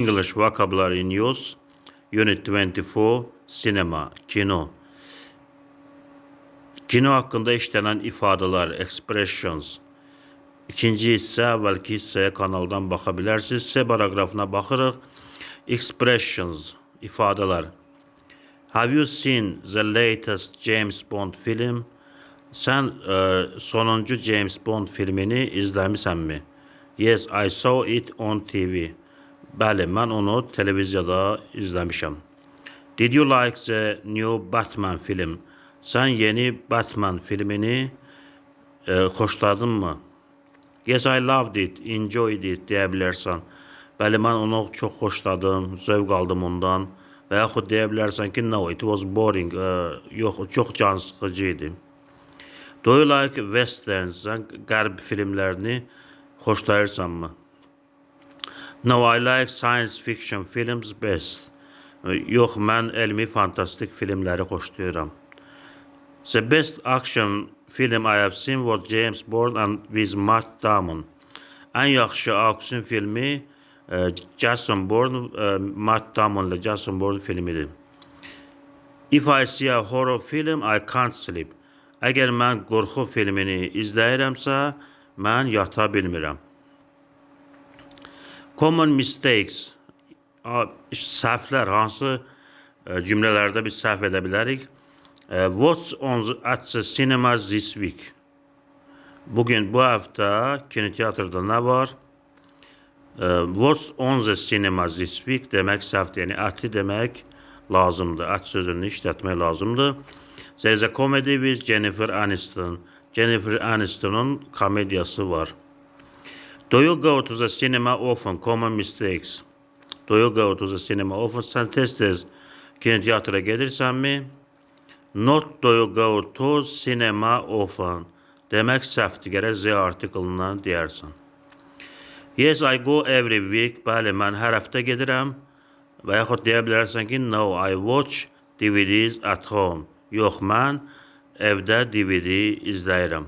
English Vocabulary News, Unit 24, Cinema, Kino. Kino hakkında işlenen ifadeler, expressions. İkinci hissə, əvvəlki hissəyə kanaldan baxa bilərsiniz. C paragrafına baxırıq. Expressions, ifadeler. Have you seen the latest James Bond film? Sen sonuncu James Bond filmini izləmisənmi? Yes, I saw it on TV. Bəli, mən onu televiziyada izləmişəm. Did you like the new Batman film? Sen yeni Batman filmini xoşladınmı? Yes, I loved it, enjoyed it deyə bilərsən. Bəli, mən onu çox xoşladım, zövq aldım ondan. Və yaxud deyə bilərsən ki, no, it was boring. Yox, çox can sıxıcı idi. Do you like westerns? Sən qərb filmlərini xoşlayırsanmı? No, I like science fiction films best. Yox, mən elmi fantastik filmləri xoşlayıram. The best action film I have seen was James Bond and with Matt Damon. En yaxşı aksiyon filmi Jason Bourne, Matt Damon ile Jason Bourne filmidir. If I see a horror film, I can't sleep. Əgər mən qorxu filmini izləyirəmsə, mən yata bilmirəm. Common mistakes, səhvlər, hansı cümlələrdə biz səhv edə bilərik? What's at the cinemas this week? Bugün, bu hafta kinoteatrda ne var? What's on the cinemas this week demək səhvdir. Yəni, ati demək lazımdır. At sözünü işlətmək lazımdır. There is a comedy with Jennifer Aniston. Jennifer Aniston'un komediyası var. Do you go to the cinema often? Common mistakes. Do you go to the cinema often? Sen tez-tez kinoteatra gedirsənmi? Not do you go to cinema often. Demək səhvdir. Gərək Z artiklından deyərsən. Yes, I go every week. Bəli, mən hər həftə gedirəm. Və yaxud deyə bilərsən ki, no, I watch DVDs at home. Yox, mən evdə DVD izləyirəm.